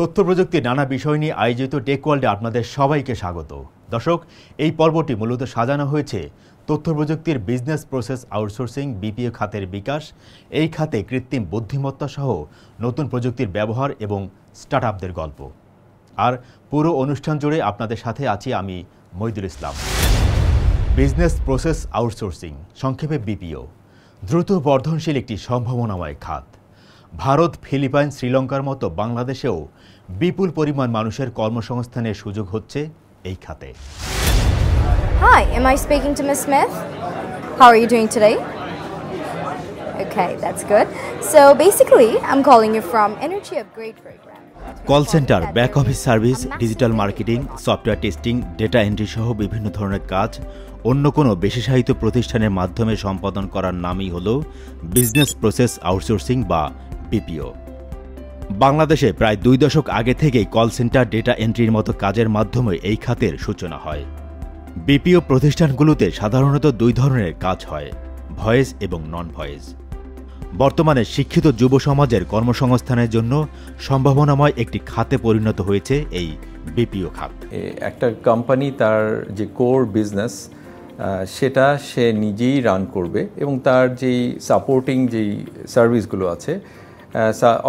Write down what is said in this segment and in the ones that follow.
তথ্য প্রযুক্তির নানা বিষয় নিয়ে আয়োজিত টেক ওয়ার্ল্ডে আপনাদের সবাইকে স্বাগত। দর্শক, এই পর্বটি মূলত সাজানো হয়েছে তথ্য প্রযুক্তির বিজনেস প্রসেস আউটসোর্সিং বিপিও খাতের বিকাশ, এই খাতে কৃত্রিম বুদ্ধিমত্তা সহ নতুন প্রযুক্তির ব্যবহার এবং স্টার্টআপদের গল্প। আর পুরো অনুষ্ঠান জুড়ে আপনাদের সাথে আছি আমি মইদুল ইসলাম। বিজনেস প্রসেস আউটসোর্সিং, সংক্ষেপে বিপিও, দ্রুত বর্ধনশীল একটি সম্ভাবনাময় খাত। ভারত, ফিলিপাইন, শ্রীলঙ্কার মতো বাংলাদেশেও বিপুল পরিমাণ মানুষের কর্মসংস্থানের সুযোগ হচ্ছে এই খাতে। Hi, am I speaking to Ms. Smith? How are you doing today? Okay, that's good. So basically, I'm calling you from Energy Upgrade Program. Call centre, back office service, digital marketing, software testing, data entry সহ বিভিন্ন ধরনের কাজ অন্য কোনো বিশেষায়িত প্রতিষ্ঠানের মাধ্যমে সম্পাদন করার নামই হল বিজনেস প্রসেস আউটসোর্সিং বা বিপিও। বাংলাদেশে প্রায় 2 দশক আগে থেকেই কল সেন্টার, ডেটা এন্ট্রির মতো কাজের মাধ্যমে এই খাতের সূচনা হয়। বিপিও প্রতিষ্ঠানগুলোতে সাধারণত 2 ধরনের কাজ হয়, ভয়েস এবং নন ভয়েস। বর্তমানে শিক্ষিত যুব সমাজের কর্মসংস্থানের জন্য সম্ভাবনাময় একটি খাতে পরিণত হয়েছে এই বিপিও খাত। একটা কোম্পানি তার যে কোর বিজনেস সেটা সে নিজেই রান করবে এবং তার যেই সাপোর্টিং যেই সার্ভিসগুলো আছে,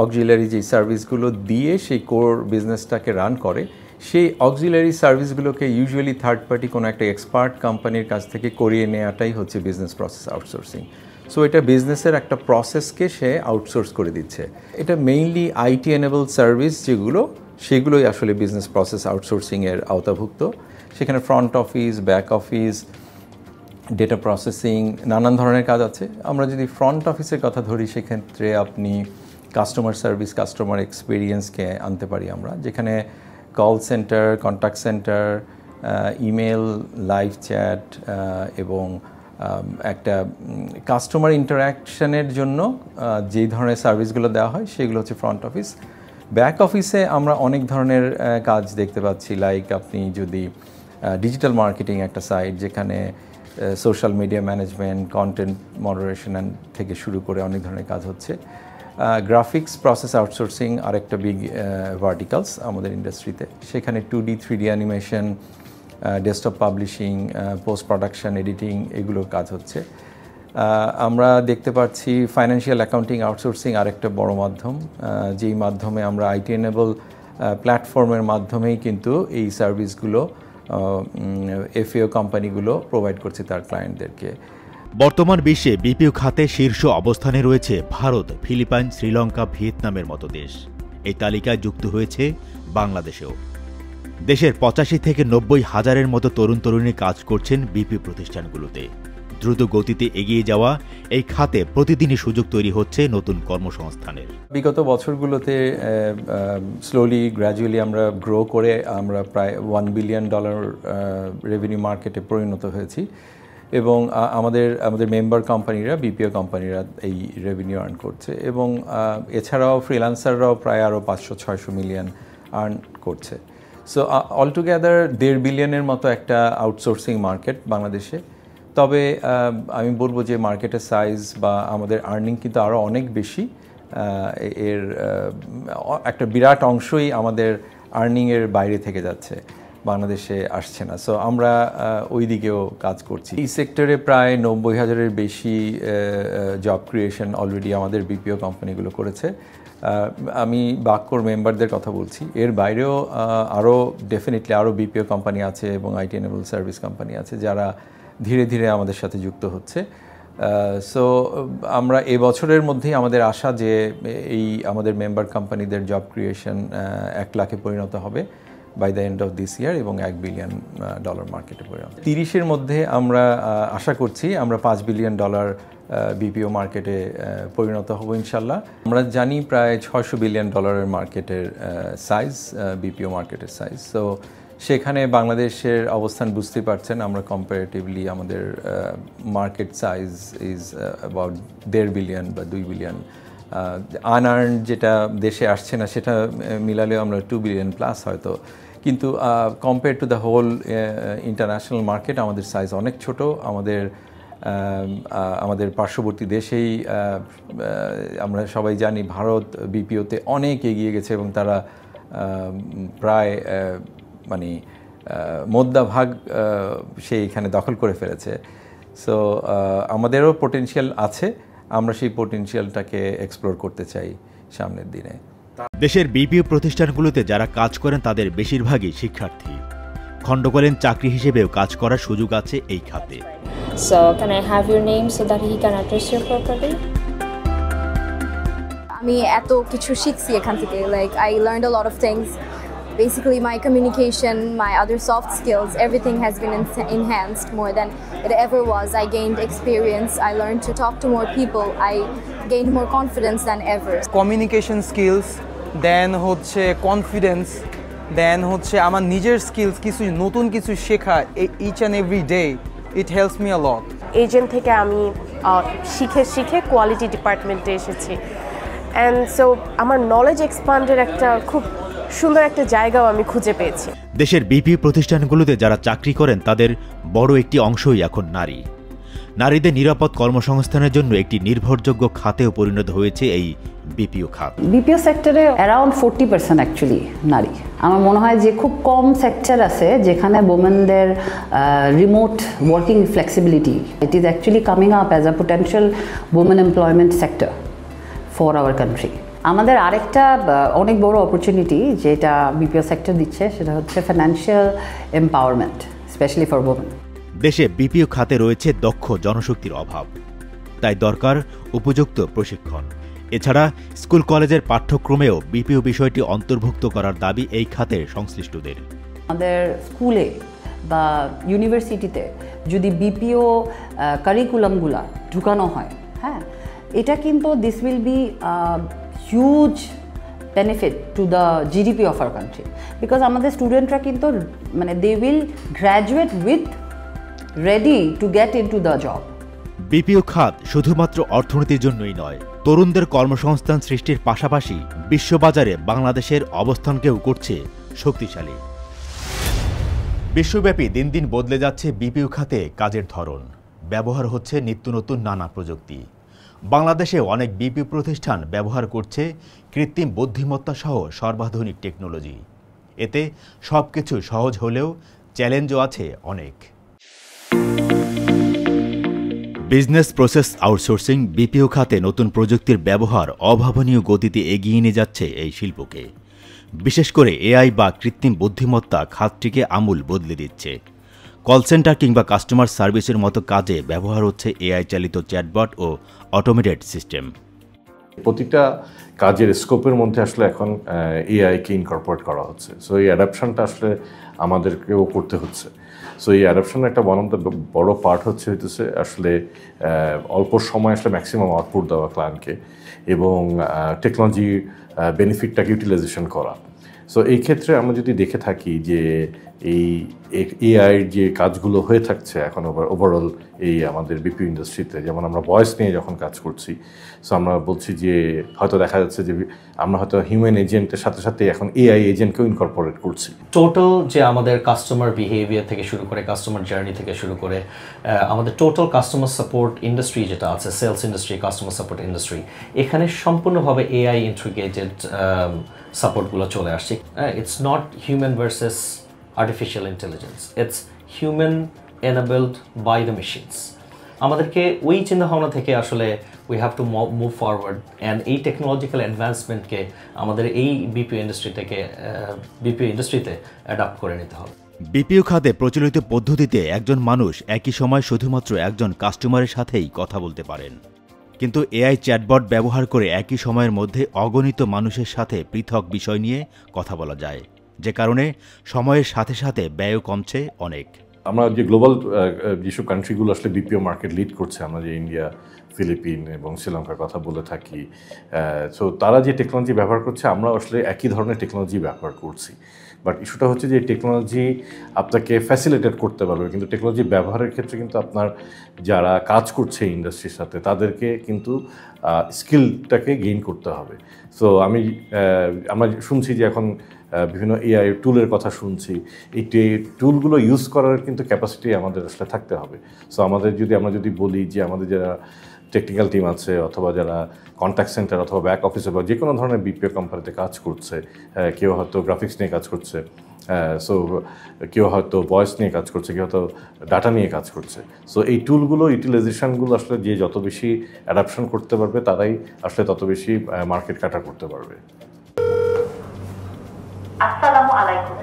অক্সিলারি যেই সার্ভিসগুলো দিয়ে সেই কোর বিজনেসটাকে রান করে, সেই অক্সিলারি সার্ভিসগুলোকে ইউজুয়ালি থার্ড পার্টি কোনো একটা এক্সপার্ট কোম্পানির কাছ থেকে করিয়ে নেওয়াটাই হচ্ছে বিজনেস প্রসেস আউটসোর্সিং। সো এটা বিজনেসের একটা প্রসেসকে সে আউটসোর্স করে দিচ্ছে। এটা মেইনলি আইটি এনেবল সার্ভিস যেগুলো, সেগুলোই আসলে বিজনেস প্রসেস আউটসোর্সিংয়ের আওতাভুক্ত। সেখানে front office, back office, data processing, নানান ধরনের কাজ আছে। আমরা যদি ফ্রন্ট অফিসের কথা ধরি, সেক্ষেত্রে আপনি কাস্টমার সার্ভিস, কাস্টমার এক্সপিরিয়েন্সকে আনতে পারি আমরা, যেখানে call centre, contact centre, email, live chat এবং একটা কাস্টমার ইন্টারাকশনের জন্য যেই ধরনের সার্ভিসগুলো দেওয়া হয় সেগুলো হচ্ছে ফ্রন্ট অফিস। ব্যাক অফিসে আমরা অনেক ধরনের কাজ দেখতে পাচ্ছি, লাইক আপনি যদি ডিজিটাল মার্কেটিং একটা সাইট, যেখানে social media management, content moderation থেকে শুরু করে অনেক ধরনের কাজ হচ্ছে। গ্রাফিক্স প্রসেস আউটসোর্সিং আরেকটা বিগ ভার্টিকালস আমাদের ইন্ডাস্ট্রিতে। সেখানে 2D 3D animation, desktop publishing, post production, editing, এগুলোর কাজ হচ্ছে। আমরা দেখতে পাচ্ছি ফাইন্যান্সিয়াল অ্যাকাউন্টিং আউটসোর্সিং আরেকটা বড় মাধ্যম, যেই মাধ্যমে আমরা আইটি এনেবল প্ল্যাটফর্মের মাধ্যমেই কিন্তু এই সার্ভিসগুলো এফএও কোম্পানিগুলো প্রোভাইড করছে তার ক্লায়েন্টদেরকে। বর্তমান বিশ্বে বিপিও খাতে শীর্ষ অবস্থানে রয়েছে ভারত, ফিলিপাইন, শ্রীলঙ্কা, ভিয়েতনামের মতো দেশ। এই তালিকায় যুক্ত হয়েছে বাংলাদেশেও। দেশের 85 থেকে 90 হাজারের মতো তরুণ তরুণী কাজ করছেন বিপিও প্রতিষ্ঠানগুলোতে। দ্রুত গতিতে এগিয়ে যাওয়া এই খাতে প্রতিদিনই সুযোগ তৈরি হচ্ছে নতুন কর্মসংস্থানের। বিগত বছরগুলোতে স্লোলি গ্র্যাজুয়ালি আমরা গ্রো করে আমরা প্রায় $1 বিলিয়ন রেভিনিউ মার্কেটে পরিণত হয়েছি এবং আমাদের মেম্বার কোম্পানিরা, বিপিও কোম্পানিরা এই রেভিনিউ আর্ন করছে এবং এছাড়াও ফ্রিল্যান্সাররাও প্রায় আরও 500-600 মিলিয়ন আর্ন করছে। সো অলটুগেদার $1.5 বিলিয়নের মতো একটা আউটসোর্সিং মার্কেট বাংলাদেশে। তবে আমি বলবো যে মার্কেটের সাইজ বা আমাদের আর্নিং কিন্তু আরও অনেক বেশি। এর একটা বিরাট অংশই আমাদের আর্নিংয়ের বাইরে থেকে যাচ্ছে, বাংলাদেশে আসছে না। সো আমরা ওই দিকেও কাজ করছি। এই সেক্টরে প্রায় 90,000-এর বেশি জব ক্রিয়েশন অলরেডি আমাদের বিপিও কোম্পানিগুলো করেছে। আমি বাক্যর মেম্বারদের কথা বলছি, এর বাইরেও আরও ডেফিনেটলি আরও বিপিও কোম্পানি আছে এবং আইটি এনেবল সার্ভিস কোম্পানি আছে যারা ধীরে ধীরে আমাদের সাথে যুক্ত হচ্ছে। সো আমরা এবছরের মধ্যেই আমাদের আশা যে এই আমাদের মেম্বার কোম্পানিদের জব ক্রিয়েশন 1 লাখে পরিণত হবে by the end of this year এবং $1 বিলিয়ন মার্কেটে পরিণত। 30-এর মধ্যে আমরা আশা করছি আমরা $5 বিলিয়ন বিপিও মার্কেটে পরিণত হব ইনশাল্লাহ। আমরা জানি প্রায় $600 বিলিয়ন মার্কেটের সাইজ, বিপিও মার্কেটের সাইজ। সো সেখানে বাংলাদেশের অবস্থান বুঝতে পারছেন, আমরা কম্পারেটিভলি আমাদের market size is about $1.5 billion বা $2 বিলিয়ন। আনআর্ন যেটা দেশে আসছে না সেটা মিলালেও আমরা $2 বিলিয়ন প্লাস হয়তো, কিন্তু compare to the whole international market আমাদের সাইজ অনেক ছোট। আমাদের পার্শ্ববর্তী দেশেই আমরা সবাই জানি ভারত বিপিওতে অনেক এগিয়ে গেছে এবং তারা প্রায় মানে মধ্যভাগ সে এখানে দখল করে ফেলেছে। সো আমাদেরও পোটেনশিয়াল আছে, আমরা সেই পোটেনশিয়ালটাকে এক্সপ্লোর করতে চাই সামনের দিনে। দেশের বিপিও প্রতিষ্ঠানগুলোতে যারা কাজ করেন তাদের বেশিরভাগই শিক্ষার্থী। খণ্ডকালীন চাকরি হিসেবেও কাজ করার সুযোগ আছে এই খাতে। So can I have your name so that he can address you properly? আমি এত কিছু শিখছি এখান থেকে, like I learned a lot of things. Basically my communication, my other soft skills, everything has been enhanced more than it ever was. I gained experience, I learned to talk to more people, I gained more confidence than ever. Communication skills, then হচ্ছে confidence, then হচ্ছে আমার নিজের skills, কিছু নতুন কিছু শেখা each and every day, it helps me a lot. Agent থেকে আমি শিখে কোয়ালিটি ডিপার্টমেন্টে এসেছি, অ্যান্ড সো আমার নলেজ এক্সপান্ডের একটা খুব সুন্দর একটা জায়গাও আমি খুঁজে পেয়েছি। দেশের বিপিও প্রতিষ্ঠানগুলোতে যারা চাকরি করেন তাদের বড় একটি অংশই এখন নারী। নারীদের নিরাপদ কর্মসংস্থানের জন্য একটি নির্ভরযোগ্য খাতেও পরিণত হয়েছে এই বিপিও খাত। বিপিও সেক্টরে অ্যারাউন্ড 40% অ্যাকচুয়ালি নারী। আমার মনে হয় যে খুব কম সেক্টর আছে যেখানে ওমেনদের remote working flexibility, it is actually coming up as a potential women employment sector for our country. আমাদের আরেকটা অনেক বড় অপরচুনিটি যেটা বিপিও সেক্টর দিচ্ছে সেটা হচ্ছে financial empowerment, specially for women. দেশে বিপিও খাতে রয়েছে দক্ষ জনশক্তির অভাব, তাই দরকার উপযুক্ত প্রশিক্ষণ। এছাড়া স্কুল কলেজের পাঠ্যক্রমেও বিপিও বিষয়টি অন্তর্ভুক্ত করার দাবি এই খাতের সংশ্লিষ্টদের। আমাদের স্কুলে বা ইউনিভার্সিটিতে যদি বিপিও কারিকুলামগুলা ঢুকানো হয়, হ্যাঁ, এটা কিন্তু this will be huge benefit to the GDP of our country, because আমাদের স্টুডেন্টরা কিন্তু মানে they will graduate with ready to get into the job. BPO খাত শুধুমাত্র অর্থনীতির জন্যই নয়, তরুণদের কর্মসংস্থান সৃষ্টির পাশাপাশি বিশ্ববাজারে বাংলাদেশের অবস্থানকেও করছে শক্তিশালী। বিশ্বব্যাপী দিন দিন বদলে যাচ্ছে বিপিও খাতে কাজের ধরন, ব্যবহার হচ্ছে নিত্য নতুন নানা প্রযুক্তি। বাংলাদেশে অনেক বিপিও প্রতিষ্ঠান ব্যবহার করছে কৃত্রিম বুদ্ধিমত্তা সহ সর্বাধুনিক টেকনোলজি। এতে সবকিছু সহজ হলেও চ্যালেঞ্জও আছে অনেক। বিজনেস প্রসেস আউটসোর্সিং বিপিও খাতে নতুন প্রযুক্তির ব্যবহার অভাবনীয় গতিতে এগিয়ে নিয়ে যাচ্ছে এই শিল্পকে। বিশেষ করে এআই বা কৃত্রিম বুদ্ধিমত্তা খাতটিকে আমূল বদলে দিচ্ছে। কল সেন্টার কিংবা কাস্টমার সার্ভিসের মতো কাজে ব্যবহার হচ্ছে এআই চালিত চ্যাটবট ও অটোমেটেড সিস্টেম। প্রতিটা কাজের স্কোপের মধ্যে আসলে এখন এআইকে ইনকর্পোরেট করা হচ্ছে। সো এই অ্যাডাপশনটা আসলে আমাদেরকেও করতে হচ্ছে। সো এই অ্যাডাপশনের একটা বড় পার্ট হইতেছে আসলে অল্প সময় আসলে ম্যাক্সিমাম আউটপুট দেওয়া ক্লায়েন্টকে এবং টেকনোলজি বেনিফিটটাকে ইউটিলাইজেশন করা। সো এই ক্ষেত্রে আমরা যদি দেখে থাকি যে এই এআইয়ের যে কাজগুলো হয়ে থাকছে এখন ওভারঅল এই আমাদের বিপিও ইন্ডাস্ট্রিতে, যেমন আমরা ভয়েস নিয়ে যখন কাজ করছি, সো আমরা বলছি যে হয়তো দেখা যাচ্ছে যে আমরা হয়তো হিউম্যান এজেন্টের সাথে সাথে এখন এআই এজেন্টকেও ইনকর্পোরেট করছি। টোটাল যে আমাদের কাস্টমার বিহেভিয়ার থেকে শুরু করে কাস্টমার জার্নি থেকে শুরু করে আমাদের টোটাল কাস্টমার সাপোর্ট ইন্ডাস্ট্রি যেটা আছে, sales industry, customer support industry, এখানে সম্পূর্ণভাবে এআই ইন্টিগ্রেটেড সাপোর্টগুলো চলে আসছে। It's not human versus artificial intelligence, it's human enabled by the machines. আমাদেরকে ওই চিন্তা ভাবনা থেকে আসলে we have to move forward and এই টেকনোলজিক্যাল অ্যাডভান্সমেন্টকে আমাদের এই বিপিও ইন্ডাস্ট্রিতে অ্যাডাপ্ট করে নিতে হবে। বিপিও খাতে প্রচলিত পদ্ধতিতে একজন মানুষ একই সময় শুধুমাত্র একজন কাস্টমারের সাথেই কথা বলতে পারেন, কিন্তু এআই চ্যাটবট ব্যবহার করে একই সময়ের মধ্যে অগণিত মানুষের সাথে পৃথক বিষয় নিয়ে কথা বলা যায়, যে কারণে সময়ের সাথে সাথে ব্যয়ও কমছে অনেক। আমরা যে গ্লোবাল যেসব কান্ট্রিগুলো আসলে বিপিও মার্কেট লিড করছে, আমরা যে ইন্ডিয়া, ফিলিপিন এবং শ্রীলঙ্কার কথা বলে থাকি, সো তারা যে টেকনোলজি ব্যবহার করছে আমরা আসলে একই ধরনের টেকনোলজি ব্যবহার করছি। বাট ইস্যুটা হচ্ছে যে টেকনোলজি আপনাকে ফ্যাসিলিটেট করতে পারবে, কিন্তু টেকনোলজি ব্যবহারের ক্ষেত্রে কিন্তু আপনার যারা কাজ করছে ইন্ডাস্ট্রির সাথে তাদেরকে কিন্তু স্কিলটাকে গেইন করতে হবে। সো আমরা শুনছি যে এখন বিভিন্ন এআই টুলের কথা শুনছি। এই টুলগুলো ইউজ করার কিন্তু ক্যাপাসিটি আমাদের আসলে থাকতে হবে। সো আমরা যদি বলি যে আমাদের যারা টেকনিক্যাল টিম আছে অথবা যারা কন্ট্যাক্ট সেন্টার অথবা ব্যাক অফিসে বা যে কোনো ধরনের বিপিও কোম্পানিতে কাজ করছে, কেউ হয়তো গ্রাফিক্স নিয়ে কাজ করছে, সো কেউ হয়তো ভয়েস নিয়ে কাজ করছে, কেউ হয়তো ডাটা নিয়ে কাজ করছে। সো এই টুলগুলো ইউটিলাইজেশনগুলো আসলে যে যত বেশি অ্যাডাপশন করতে পারবে তারাই আসলে তত বেশি মার্কেট কাটা করতে পারবে। আসসালামু আলাইকুম,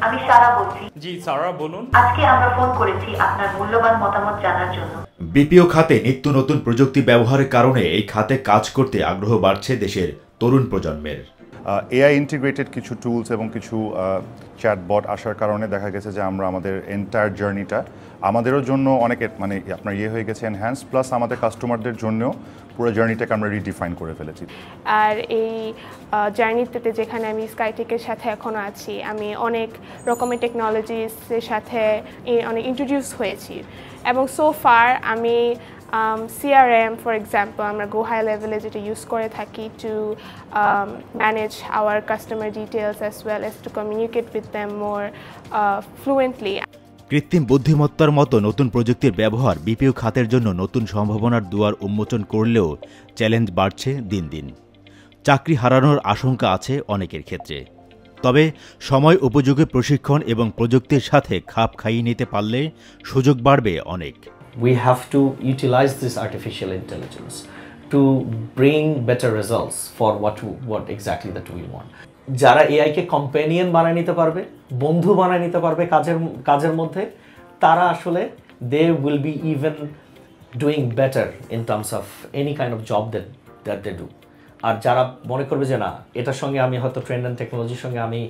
আমি সারা বলছি। জি সারা বলুন। আজকে আমরা ফোন করেছি আপনার মূল্যবান মতামত জানার জন্য। বিপিও খাতে নিত্য নতুন প্রযুক্তি ব্যবহারের কারণে এই খাতে কাজ করতে আগ্রহ বাড়ছে দেশের তরুণ প্রজন্মের। এআই ইন্টিগ্রেটেড কিছু টুলস এবং কিছু চ্যাটবট আসার কারণে দেখা গেছে যে আমরা আমাদের এন্টায়ার জার্নিটা আমাদেরও জন্য অনেক মানে আপনার হয়ে গেছে এনহ্যান্স, প্লাস আমাদের কাস্টমারদের জন্যও পুরো জার্নিটাকে আমরা রিডিফাইন করে ফেলেছি। আর এই জার্নিতে যেখানে আমি স্কাইটেকের সাথে এখনও আছি, আমি অনেক রকমের টেকনোলজিসের সাথে অনেক ইন্ট্রোডিউস হয়েছি এবং সো ফার আমি CRM ফর এক্সাম্পল আমরা গো হাই লেভেলে যেটা ইউজ করে থাকি to manage hour customer details as well as to communicate with them more fluently. কৃত্রিম বুদ্ধিমত্তার মতো নতুন প্রযুক্তির ব্যবহার বিপিও খাতের জন্য নতুন সম্ভাবনার দুয়ার উন্মোচন করলেও চ্যালেঞ্জ বাড়ছে দিন দিন। চাকরি হারানোর আশঙ্কা আছে অনেকের ক্ষেত্রে। তবে সময় উপযোগী প্রশিক্ষণ এবং প্রযুক্তির সাথে খাপ খাইয়ে নিতে পারলে সুযোগ বাড়বে অনেক। We have to utilize this artificial intelligence to bring better results for what exactly that we want. যারা এআই কে কম্পেনিয়ন বানায় নিতে পারবে, বন্ধু বানায় নিতে পারবে কাজের মধ্যে, তারা আসলে they will be even doing better in terms of any kind of job that they do. আর যারা মনে করবে যে না এটার সঙ্গে আমি হয়তো ট্রেন্ড অ্যান্ড টেকনোলজির সঙ্গে আমি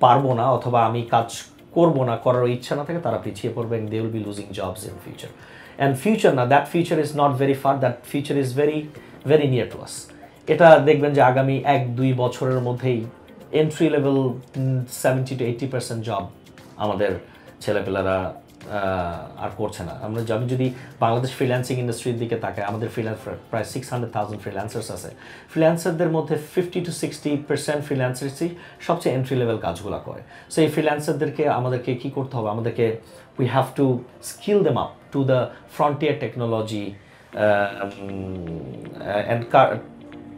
পারবো না অথবা আমি কাজ করবো না, করার ইচ্ছা না থাকে, তারা পিছিয়ে পড়বে and they will be losing jobs in future. And future না, that future is not very far, that future is very very near to us. এটা দেখবেন যে আগামী 1-2 বছরের মধ্যেই এন্ট্রি লেভেল 70 to 80% জব আমাদের ছেলেপেলেরা আর করছে না। আমি যদি বাংলাদেশ ফ্রিল্যান্সিং ইন্ডাস্ট্রির দিকে তাকাই, আমাদের প্রায় 600,000 ফ্রিল্যান্সার্স আছে। ফ্রিল্যান্সারদের মধ্যে 50 to 60% ফ্রিল্যান্সার্সই সবচেয়ে এন্ট্রি লেভেল কাজগুলো করে। সো এই ফ্রিল্যান্সারদেরকে আমাদেরকে কী করতে হবে? আমাদেরকে we have to skill them up to the frontier technology and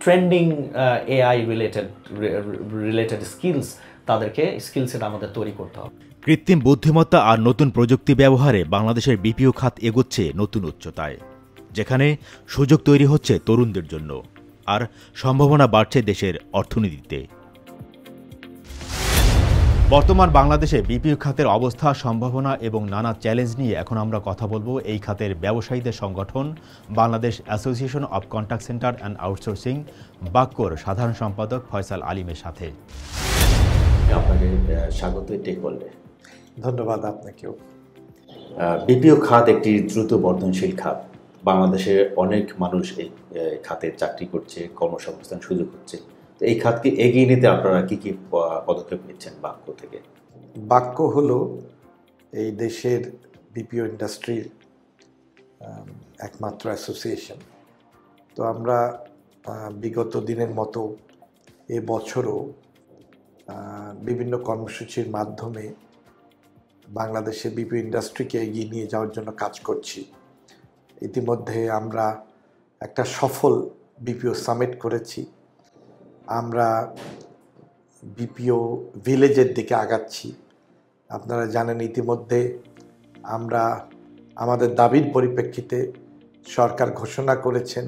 trending AI related skills, তাদেরকে স্কিল সেট আমাদের তৈরি করতে হবে। কৃত্রিম বুদ্ধিমত্তা আর নতুন প্রযুক্তি ব্যবহারে বাংলাদেশের বিপিও খাত এগোচ্ছে নতুন উচ্চতায়, যেখানে সুযোগ তৈরি হচ্ছে তরুণদের জন্য আর সম্ভাবনা বাড়ছে দেশের অর্থনীতিতে। বর্তমান বাংলাদেশে বিপিও খাতের অবস্থা, সম্ভাবনা এবং নানা চ্যালেঞ্জ নিয়ে এখন আমরা কথা বলবো এই খাতের ব্যবসায়ীদের সংগঠন Bangladesh association of contact centre and outsourcing বাক্যর সাধারণ সম্পাদক ফয়সাল আলিমের সাথে। আপনাকে স্বাগত টেক ওয়ার্ল্ডে। ধন্যবাদ আপনাকেও। বিপিও খাত একটি দ্রুত বর্ধনশীল খাত। বাংলাদেশে অনেক মানুষ এই খাতে চাকরি করছে, কর্মসংস্থান সুযোগ হচ্ছে। তো এই খাতকে এগিয়ে নিতে আপনারা কি কি পদক্ষেপ নিচ্ছেন বাক্য থেকে? বাক্য হলো এই দেশের বিপিও ইন্ডাস্ট্রির একমাত্র অ্যাসোসিয়েশন। তো আমরা বিগত দিনের মতো এ বছরও বিভিন্ন কর্মসূচির মাধ্যমে বাংলাদেশের বিপিও ইন্ডাস্ট্রিকে এগিয়ে নিয়ে যাওয়ার জন্য কাজ করছি। ইতিমধ্যে আমরা একটা সফল বিপিও সামিট করেছি। আমরা বিপিও ভিলেজের দিকে আগাচ্ছি। আপনারা জানেন ইতিমধ্যে আমরা আমাদের দাবির পরিপ্রেক্ষিতে সরকার ঘোষণা করেছেন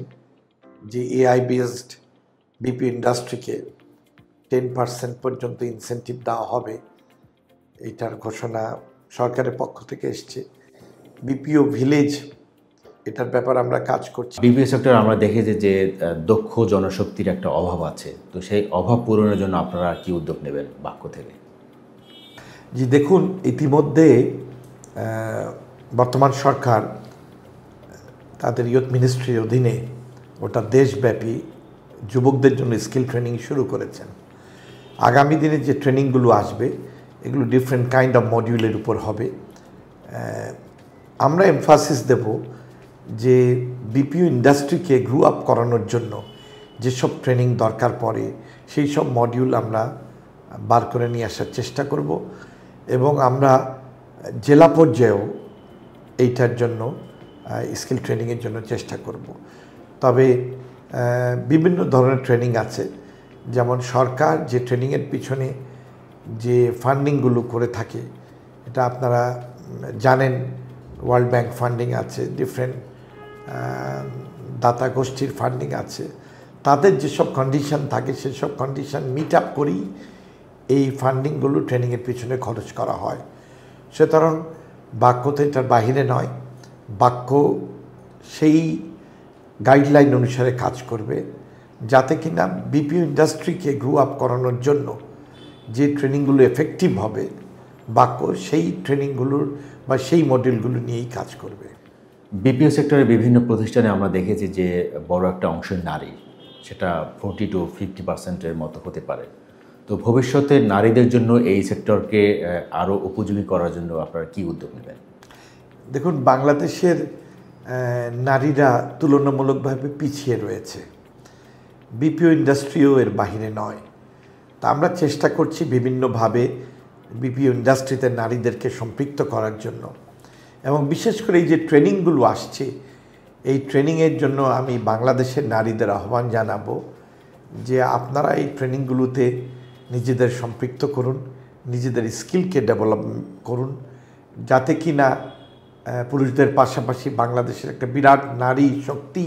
যে এআই বেসড বিপিও ইন্ডাস্ট্রিকে 10% পর্যন্ত ইনসেন্টিভ দেওয়া হবে। এটার ঘোষণা সরকারের পক্ষ থেকে এসছে। বিপিও ভিলেজ এটার ব্যাপারে আমরা কাজ করছি। বিপিও সেক্টর আমরা দেখেছি যে দক্ষ জনশক্তির একটা অভাব আছে। তো সেই অভাব পূরণের জন্য আপনারা কি উদ্যোগ নেবেন বাক্য থেকে? জি দেখুন, ইতিমধ্যে বর্তমান সরকার তাদের ইয়ুথ মিনিস্ট্রির অধীনে ওটা দেশব্যাপী যুবকদের জন্য স্কিল ট্রেনিং শুরু করেছেন। আগামী দিনে যে ট্রেনিংগুলো আসবে এগুলো ডিফারেন্ট কাইন্ড অফ মডিউলের উপর হবে। আমরা এমফাসিস দেব যে বিপিও ইন্ডাস্ট্রিকে গ্রো আপ করানোর জন্য যেসব ট্রেনিং দরকার পড়ে সেই সব মডিউল আমরা বার করে নিয়ে আসার চেষ্টা করব এবং আমরা জেলা পর্যায়েও এইটার জন্য স্কিল ট্রেনিংয়ের জন্য চেষ্টা করব। তবে বিভিন্ন ধরনের ট্রেনিং আছে, যেমন সরকার যে ট্রেনিংয়ের পিছনে যে ফান্ডিংগুলো করে থাকে এটা আপনারা জানেন, ওয়ার্ল্ড ব্যাংক ফান্ডিং আছে, ডিফারেন্ট দাতা গোষ্ঠীর ফান্ডিং আছে, তাদের যেসব কন্ডিশন থাকে সেসব কন্ডিশন মিট আপ করেই এই ফান্ডিংগুলো ট্রেনিংয়ের পিছনে খরচ করা হয়। সুতরাং বাক্য তো এটার বাহিরে নয়, বাক্য সেই গাইডলাইন অনুসারে কাজ করবে যাতে কিনা বিপিও ইন্ডাস্ট্রিকে গ্রো আপ করানোর জন্য যে ট্রেনিংগুলো এফেক্টিভ হবে বাক্য সেই ট্রেনিংগুলোর বা সেই মডেলগুলো নিয়েই কাজ করবে। বিপিও সেক্টরের বিভিন্ন প্রতিষ্ঠানে আমরা দেখেছি যে বড় একটা অংশ নারী, সেটা 40 to 50% মতো হতে পারে। তো ভবিষ্যতে নারীদের জন্য এই সেক্টরকে আরও উপযোগী করার জন্য আপনারা কী উদ্যোগ নেবেন? দেখুন, বাংলাদেশের নারীরা তুলনামূলকভাবে পিছিয়ে রয়েছে, বিপিও ইন্ডাস্ট্রিও এর বাহিরে নয়। তা আমরা চেষ্টা করছি বিভিন্নভাবে বিপিও ইন্ডাস্ট্রিতে নারীদেরকে সম্পৃক্ত করার জন্য, এবং বিশেষ করে এই যে ট্রেনিংগুলো আসছে এই ট্রেনিংয়ের জন্য আমি বাংলাদেশের নারীদের আহ্বান জানাবো যে আপনারা এই ট্রেনিংগুলোতে নিজেদের সম্পৃক্ত করুন, নিজেদের স্কিলকে ডেভেলপ করুন, যাতে কি না পুরুষদের পাশাপাশি বাংলাদেশের একটা বিরাট নারী শক্তি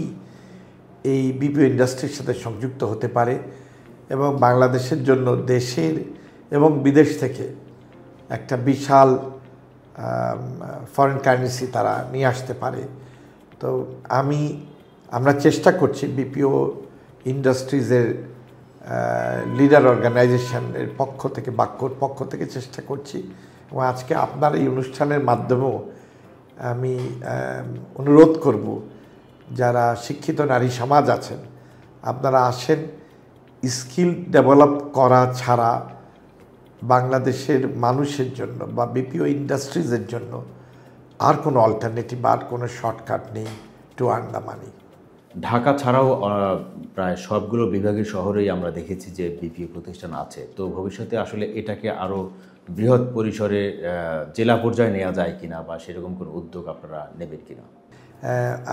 এই বিপিও ইন্ডাস্ট্রির সাথে সংযুক্ত হতে পারে এবং বাংলাদেশের জন্য দেশের এবং বিদেশ থেকে একটা বিশাল ফরেন কারেন্সি তারা নিয়ে আসতে পারে। তো আমরা চেষ্টা করছি বিপিও ইন্ডাস্ট্রিজের লিডার অর্গানাইজেশনের পক্ষ থেকে, বাক্যর পক্ষ থেকে চেষ্টা করছি, এবং আজকে আপনার এই অনুষ্ঠানের মাধ্যমেও আমি অনুরোধ করব যারা শিক্ষিত নারী সমাজ আছেন আপনারা আসেন। স্কিল ডেভেলপ করা ছাড়া বাংলাদেশের মানুষের জন্য বা বিপিও ইন্ডাস্ট্রিজের জন্য আর কোনো অল্টারনেটিভ, আর কোনো শর্টকাট নেই to earn the money. Dhaka ছাড়াও প্রায় সবগুলো বিভাগের শহরেই আমরা দেখেছি যে বিপিও প্রতিষ্ঠান আছে। তো ভবিষ্যতে আসলে এটাকে আরও বৃহৎ পরিসরে জেলা পর্যায়ে নেওয়া যায় কিনা বা সেরকম কোনো উদ্যোগ আপনারা নেবেন কিনা?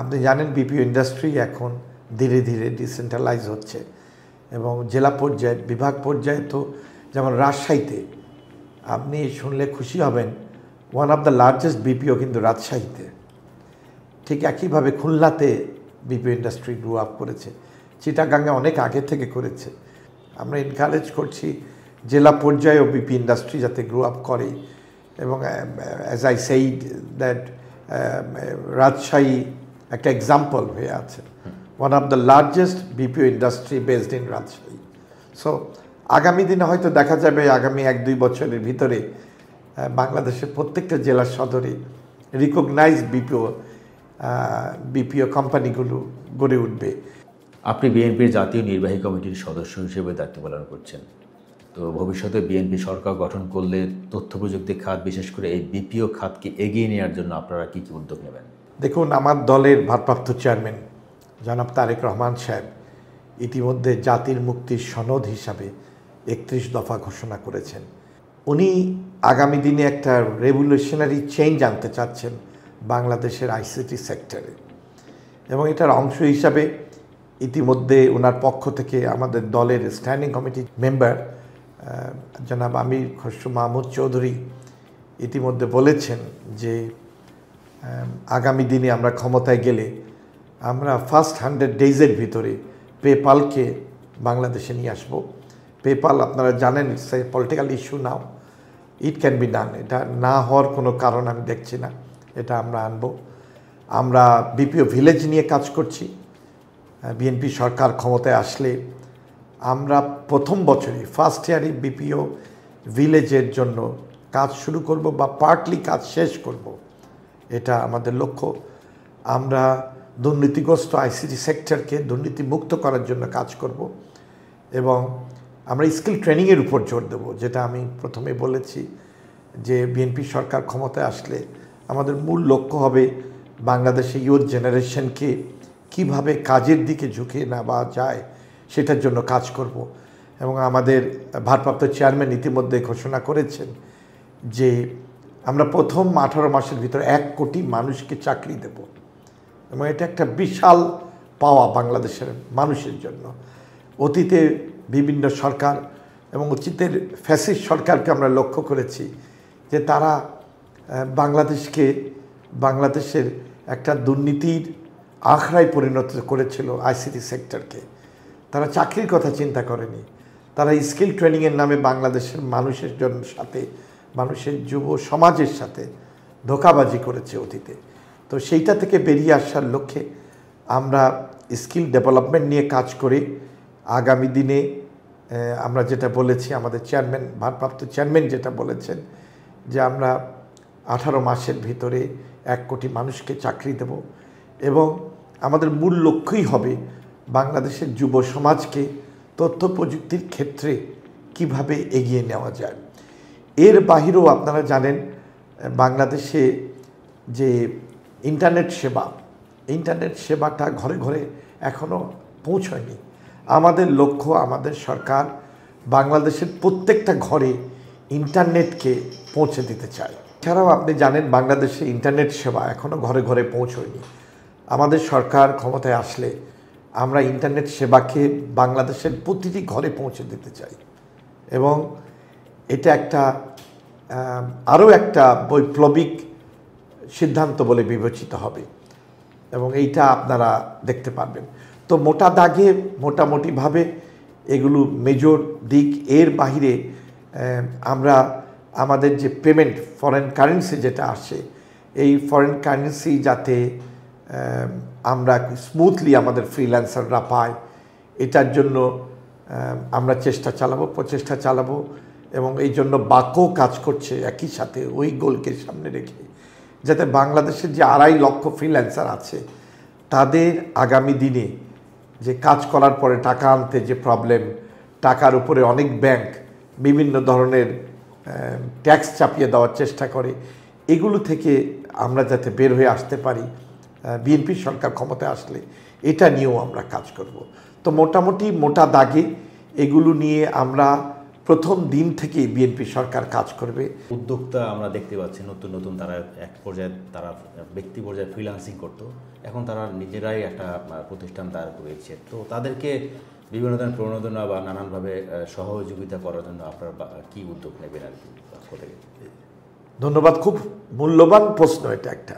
আপনি জানেন বিপিও ইন্ডাস্ট্রি এখন ধীরে ধীরে ডিসেন্ট্রালাইজ হচ্ছে এবং জেলা পর্যায়ে, বিভাগ পর্যায়ে তো যেমন রাজশাহীতে আপনি শুনলে খুশি হবেন, one of the largest BPO কিন্তু রাজশাহীতে। ঠিক একইভাবে খুলনাতে বিপিও ইন্ডাস্ট্রি গ্রো আপ করেছে, চিটাগাঙ্গে অনেক আগে থেকে করেছে। আমরা এনকারেজ করছি জেলা পর্যায়েও বিপি ইন্ডাস্ট্রি যাতে গ্রো আপ করে, এবং as I said that Rajshahi একটা এক্সাম্পল হয়ে আছে, one of the largest BPO industry based in Rajshahi. So আগামী দিনে হয়তো দেখা যাবে আগামী 1-2 বছরের ভিতরে বাংলাদেশের প্রত্যেকটা জেলার সদরে রিকগনাইজ বিপিও কোম্পানিগুলো গড়ে উঠবে। আপনি বিএনপির জাতীয় নির্বাহী কমিটির সদস্য হিসেবে দায়িত্ব পালন করছেন। তো ভবিষ্যতে বিএনপি সরকার গঠন করলে তথ্য প্রযুক্তি খাত, বিশেষ করে এই বিপিও খাতকে এগিয়ে নেওয়ার জন্য আপনারা কী কী উদ্যোগ নেবেন? দেখুন, আমার দলের ভারপ্রাপ্ত চেয়ারম্যান জনাব তারেক রহমান সাহেব ইতিমধ্যে জাতির মুক্তির সনদ হিসাবে 31 দফা ঘোষণা করেছেন। উনি আগামী দিনে একটা রেভলিউশনারি চেঞ্জ আনতে চাচ্ছেন বাংলাদেশের আইসিটি সেক্টরে, এবং এটার অংশ হিসাবে ইতিমধ্যে ওনার পক্ষ থেকে আমাদের দলের স্ট্যান্ডিং কমিটি মেম্বার জনাব আমির খসরু মাহমুদ চৌধুরী ইতিমধ্যে বলেছেন যে আগামী দিনে আমরা ক্ষমতায় গেলে আমরা ফার্স্ট 100 ডেজের ভিতরে পেপালকে বাংলাদেশে নিয়ে আসবো। পেপাল আপনারা জানেন it's a political issue now, it can be done. এটা না হওয়ার কোনো কারণ আমি দেখছি না, এটা আমরা আনবো। আমরা বিপিও ভিলেজ নিয়ে কাজ করছি। বিএনপি সরকার ক্ষমতায় আসলে আমরা প্রথম বছরই ফার্স্ট ইয়ারে বিপিও ভিলেজের জন্য কাজ শুরু করব বা পার্টলি কাজ শেষ করব, এটা আমাদের লক্ষ্য। আমরা দুর্নীতিগ্রস্ত আইসিটি সেক্টরকে দুর্নীতিমুক্ত করার জন্য কাজ করব, এবং আমরা স্কিল ট্রেনিংয়ের উপর জোর দেব, যেটা আমি প্রথমে বলেছি যে বিএনপি সরকার ক্ষমতায় আসলে আমাদের মূল লক্ষ্য হবে বাংলাদেশে ইয়ুথ জেনারেশনকে কিভাবে কাজের দিকে ঝুঁকিয়ে নেওয়া যায় সেটার জন্য কাজ করব। এবং আমাদের ভারপ্রাপ্ত চেয়ারম্যান ইতিমধ্যে ঘোষণা করেছেন যে আমরা প্রথম 18 মাসের ভিতরে 1 কোটি মানুষকে চাকরি দেব, এবং এটা একটা বিশাল পাওয়া বাংলাদেশের মানুষের জন্য। অতীতে বিভিন্ন সরকার এবং অতীতের ফ্যাসিস্ট সরকারকে আমরা লক্ষ্য করেছি যে তারা বাংলাদেশের একটা দুর্নীতির আখড়ায় পরিণত করেছিল আইসিটি সেক্টরকে। তারা চাকরির কথা চিন্তা করেনি, তারা স্কিল ট্রেনিংয়ের নামে বাংলাদেশের মানুষের যুব সমাজের সাথে ধোঁকাবাজি করেছে অতীতে। তো সেইটা থেকে বেরিয়ে আসার লক্ষ্যে আমরা স্কিল ডেভেলপমেন্ট নিয়ে কাজ করে আগামী দিনে আমরা যেটা বলেছি, আমাদের ভারপ্রাপ্ত চেয়ারম্যান যেটা বলেছেন যে আমরা 18 মাসের ভিতরে 1 কোটি মানুষকে চাকরি দেব, এবং আমাদের মূল লক্ষ্যই হবে বাংলাদেশের যুব সমাজকে তথ্য প্রযুক্তির ক্ষেত্রে কিভাবে এগিয়ে নেওয়া যায়। এর বাহিরেও আপনারা জানেন বাংলাদেশে যে ইন্টারনেট সেবাটা ঘরে ঘরে এখনও পৌঁছয়নি। আমাদের লক্ষ্য, আমাদের সরকার বাংলাদেশের প্রত্যেকটা ঘরে ইন্টারনেটকে পৌঁছে দিতে চায়। এছাড়াও আপনি জানেন বাংলাদেশে ইন্টারনেট সেবা এখনও ঘরে ঘরে পৌঁছয়নি। আমাদের সরকার ক্ষমতায় আসলে আমরা ইন্টারনেট সেবাকে বাংলাদেশের প্রতিটি ঘরে পৌঁছে দিতে চাই, এবং এটা আরও একটা বৈপ্লবিক সিদ্ধান্ত বলে বিবেচিত হবে, এবং এইটা আপনারা দেখতে পারবেন। তো মোটা দাগে মোটামুটিভাবে এগুলো মেজর দিক। এর বাহিরে আমরা আমাদের যে পেমেন্ট ফরেন কারেন্সি যেটা আসে, এই ফরেন কারেন্সি যাতে আমরা স্মুথলি আমাদের ফ্রিল্যান্সাররা পায়, এটার জন্য আমরা প্রচেষ্টা চালাবো, এবং এই জন্য বাকও কাজ করছে একই সাথে ওই গোলকে সামনে রেখে, যাতে বাংলাদেশের যে 2.5 লক্ষ ফ্রিল্যান্সার আছে তাদের আগামী দিনে যে কাজ করার পরে টাকা আনতে যে প্রবলেম, টাকার উপরে অনেক ব্যাংক বিভিন্ন ধরনের ট্যাক্স চাপিয়ে দেওয়ার চেষ্টা করে, এগুলো থেকে আমরা যাতে বের হয়ে আসতে পারি, বিএনপি সরকার ক্ষমতায় আসলে এটা নিয়েও আমরা কাজ করব। তো মোটামুটি মোটা দাগে এগুলো নিয়ে আমরা প্রথম দিন থেকেই বিএনপি সরকার কাজ করবে। উদ্যোক্তা আমরা দেখতে পাচ্ছি নতুন তারা এক পর্যায়ে তারা ব্যক্তি পর্যায়ে ফ্রিল্যান্সিং করতো, এখন তারা নিজেরাই একটা প্রতিষ্ঠান দাঁড় করেছে। তো তাদেরকে বিভিন্ন ধরনের প্রণোদনা বা নানানভাবে সহযোগিতা করার জন্য আপনারা কী উদ্যোগ নেবেন আর কি? ধন্যবাদ, খুব মূল্যবান প্রশ্ন এটা একটা।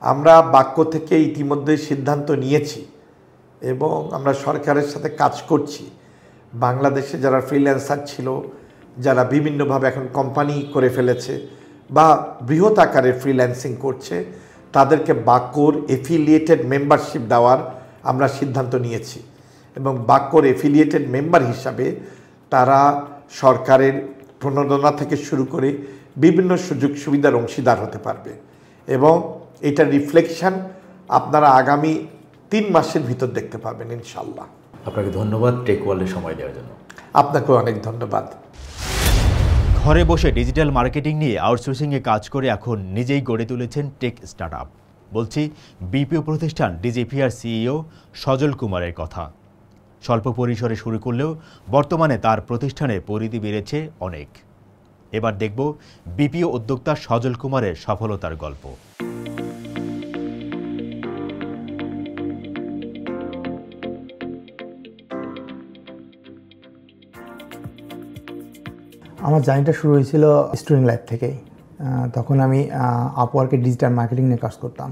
আমরা বাক্য থেকে ইতিমধ্যে সিদ্ধান্ত নিয়েছি এবং আমরা সরকারের সাথে কাজ করছি। বাংলাদেশে যারা ফ্রিল্যান্সার ছিল, যারা বিভিন্নভাবে এখন কোম্পানি করে ফেলেছে বা বৃহৎ আকারে ফ্রিল্যান্সিং করছে, তাদেরকে বাক্যর এফিলিয়েটেড মেম্বারশিপ দেওয়ার আমরা সিদ্ধান্ত নিয়েছি, এবং বাক্যর এফিলিয়েটেড মেম্বার হিসাবে তারা সরকারের প্রণোদনা থেকে শুরু করে বিভিন্ন সুযোগ সুবিধার অংশীদার হতে পারবে, এবং এটার রিফ্লেকশন আপনারা আগামী 3 মাসের ভিতর দেখতে পাবেন ইনশাল্লাহ। আপনাকে ধন্যবাদ টেক ওয়ার্ল্ডে সময় দেওয়ার জন্য। আপনাকেও অনেক ধন্যবাদ। ঘরে বসে ডিজিটাল মার্কেটিং নিয়ে আউটসোর্সিংয়ে কাজ করে এখন নিজেই গড়ে তুলেছেন টেক স্টার্টআপ। বলছি বিপিও প্রতিষ্ঠান ডিজিপিআর সিইও সজল কুমারের কথা। স্বল্প পরিসরে শুরু করলেও বর্তমানে তার প্রতিষ্ঠানে পরিধি বেড়েছে অনেক। এবার দেখব বিপিও উদ্যোক্তা সজল কুমারের সফলতার গল্প। আমার জার্নিটা শুরু হয়েছিল স্টুডেন্ট লাইফ থেকেই। তখন আমি আপওয়ার্কে ডিজিটাল মার্কেটিং নিয়ে কাজ করতাম,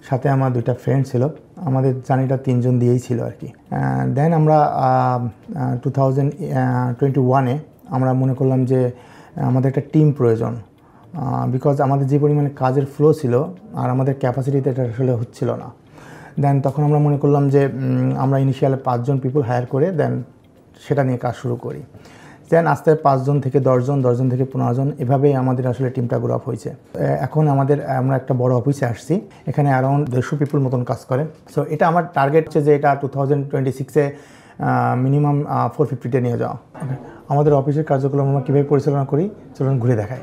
সাথে আমার 2টা ফ্রেন্ড ছিল। আমাদের জার্নিটা 3 জন দিয়েই ছিল আর কি। দেন আমরা 2021-এ আমরা মনে করলাম যে আমাদের একটা টিম প্রয়োজন, বিকজ আমাদের যে পরিমাণে কাজের ফ্লো ছিল আর আমাদের ক্যাপাসিটিতে এটা আসলে হচ্ছিল না। দেন তখন আমরা মনে করলাম যে আমরা ইনিশিয়ালে 5 জন পিপল হায়ার করে দেন সেটা নিয়ে কাজ শুরু করি। দেন আস্তে 5 জন থেকে 10 জন, 10 জন থেকে 15 জন, এভাবেই আমাদের আসলে টিমটা গ্রো আপ হয়েছে। এখন আমরা একটা বড় অফিসে আসছি, এখানে অ্যারাউন্ড 150 পিপল মতন কাজ করে। সো এটা আমার টার্গেট হচ্ছে যে এটা 2026-এ মিনিমাম 450-তে নিয়ে যাওয়া। আমাদের অফিসের কার্যক্রম আমরা কীভাবে পরিচালনা করি চলুন ঘুরে দেখাই।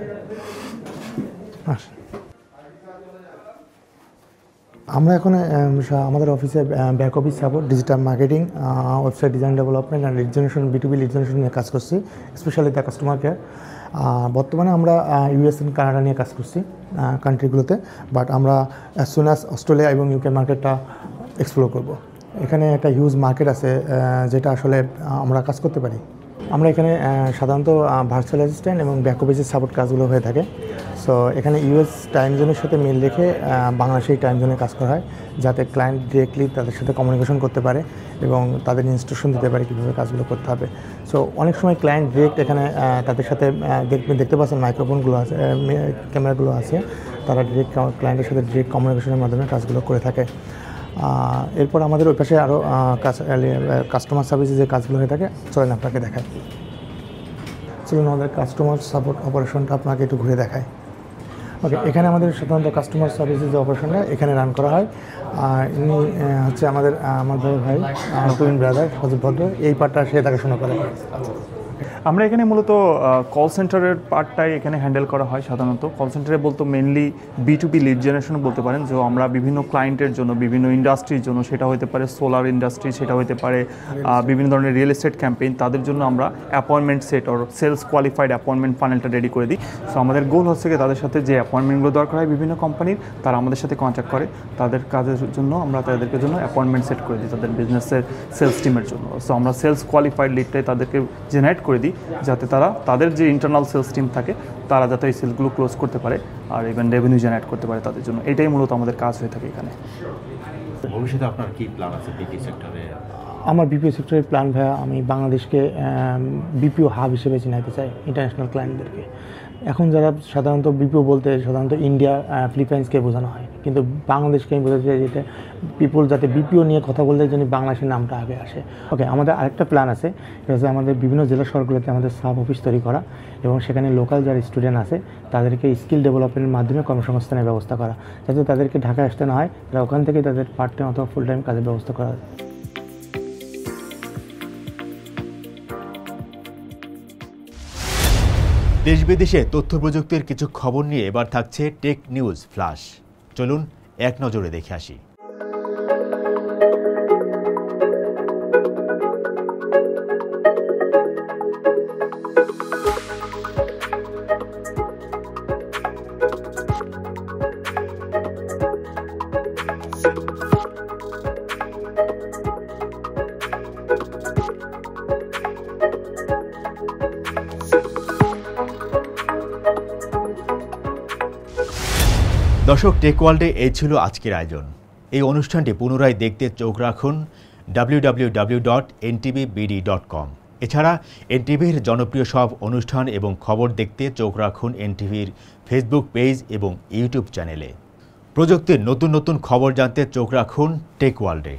আমরা এখন আমাদের অফিসে back office support, digital marketing, website design development and lead generation, B2B lead generation নিয়ে কাজ করছি, স্পেশালি দ্য কাস্টমার কেয়ার। বর্তমানে আমরা US এন্ড কানাডা নিয়ে কাজ করছি কান্ট্রিগুলোতে, বাট আমরা অ্যাজ সুন অ্যাজ অস্ট্রেলিয়া এবং UK মার্কেটটা এক্সপ্লোর করব। এখানে একটা হিউজ মার্কেট আছে যেটা আসলে আমরা কাজ করতে পারি। আমরা এখানে সাধারণত ভার্চুয়াল অ্যাসিস্ট্যান্ট এবং ব্যাক অফিসের সাপোর্ট কাজগুলো হয়ে থাকে। সো এখানে US টাইম জোনের সাথে মিল রেখে বাংলাদেশের টাইম জোনে কাজ করা হয়, যাতে ক্লায়েন্ট ডিরেক্টলি তাদের সাথে কমিউনিকেশন করতে পারে এবং তাদের ইনস্ট্রাকশন দিতে পারে কীভাবে কাজগুলো করতে হবে। সো অনেক সময় ক্লায়েন্ট ডিরেক্ট এখানে তাদের সাথে দেখতে পাচ্ছেন মাইক্রোফোনগুলো আছে, ক্যামেরাগুলো আছে, তারা ডিরেক্ট ক্লায়েন্টের সাথে ডিরেক্ট কমিউনিকেশনের মাধ্যমে কাজগুলো করে থাকে। এরপর আমাদের ওই পাশে আরও কাস্টমার সার্ভিসে যে কাজগুলো হয়ে থাকে, চলেন আপনাকে দেখায়। চলুন আমাদের কাস্টমার সাপোর্ট অপারেশনটা আপনাকে একটু ঘুরে দেখায়। ওকে, এখানে আমাদের সাধারণত কাস্টমার সার্ভিসের যে অপারেশনটা এখানে রান করা হয়। ইনি হচ্ছে আমার বড় ভাই, টুইন ব্রাদার সজীব ভদ্র, এই পার্টটা সে দেখাশোনা করে। আমরা এখানে মূলত কল সেন্টারের পার্টটাই এখানে হ্যান্ডেল করা হয়। সাধারণত কল সেন্টারে বলতে মেনলি B2B লিড জেনারেশন বলতে পারেন, যে আমরা বিভিন্ন ক্লায়েন্টের জন্য, বিভিন্ন ইন্ডাস্ট্রির জন্য, সেটা হতে পারে সোলার ইন্ডাস্ট্রি, সেটা হতে পারে বিভিন্ন ধরনের রিয়েল এস্টেট ক্যাম্পেইন, তাদের জন্য আমরা অ্যাপয়েন্টমেন্ট সেট ওর সেলস কোয়ালিফাইড অ্যাপয়েন্টমেন্ট ফানেলটা রেডি করে দিই। সো আমাদের গোল হচ্ছে কি তাদের সাথে যে অ্যাপয়েন্টমেন্টগুলো দরকার হয় বিভিন্ন কোম্পানির, তারা আমাদের সাথে কন্ট্যাক্ট করে, তাদের কাজের জন্য আমরা তাদেরকে জন্য অ্যাপয়েন্টমেন্ট সেট করে দিই তাদের বিজনেসের সেলস টিমের জন্য। সো আমরা সেলস কোয়ালিফাইড লিডটাই তাদেরকে জেনারেট করে দিই, যাতে তারা তাদের যে ইন্টারনাল সেলস টিম থাকে তারা যাতে এই সেলগুলো ক্লোজ করতে পারে আর ইভেন রেভিনিউ জেনারেট করতে পারে তাদের জন্য। এটাই মূলত আমাদের কাজ হয়ে থাকে এখানে। ভবিষ্যতে আপনার কি প্ল্যান আছে BPO সেক্টরে? আমার BPO সেক্টরের প্ল্যান ভাইয়া, আমি বাংলাদেশকে BPO হাব হিসেবে চিনাইতে চাই ইন্টারন্যাশনাল ক্লায়েন্টদেরকে। এখন যারা সাধারণত BPO বলতে সাধারণত ইন্ডিয়া, ফিলিপাইন্সকে বোঝানো হয়, কিন্তু বাংলাদেশকে আমি বোঝাতে চাই যেটা পিপল যাতে BPO নিয়ে কথা বলতে যেন বাংলাদেশের নামটা আগে আসে। ওকে, আমাদের আরেকটা প্ল্যান আছে, এটা হচ্ছে আমাদের বিভিন্ন জেলা শহরগুলোতে আমাদের সাব অফিস তৈরি করা এবং সেখানে লোকাল যারা স্টুডেন্ট আছে তাদেরকে স্কিল ডেভেলপমেন্টের মাধ্যমে কর্মসংস্থানের ব্যবস্থা করা, যাতে তাদেরকে ঢাকায় আসতে না হয়, তারা ওখান থেকে তাদের পার্ট টাইম অথবা ফুল টাইম কাজের ব্যবস্থা করা। দেশ বিদেশে তথ্য প্রযুক্তির কিছু খবর নিয়ে এবার থাকছে টেক নিউজ ফ্ল্যাশ। চলুন এক নজরে দেখে আসি। দর্শক, টেক ওয়ার্ল্ডে এই ছিল আজকের আয়োজন। এই অনুষ্ঠানটি পুনরায় দেখতে চোখ রাখুন www.ntvbd.com। এছাড়া এনটিভির জনপ্রিয় সব অনুষ্ঠান এবং খবর দেখতে চোখ রাখুন এনটিভির ফেসবুক পেজ এবং ইউটিউব চ্যানেলে। প্রযুক্তির নতুন নতুন খবর জানতে চোখ রাখুন টেক ওয়ার্ল্ডে।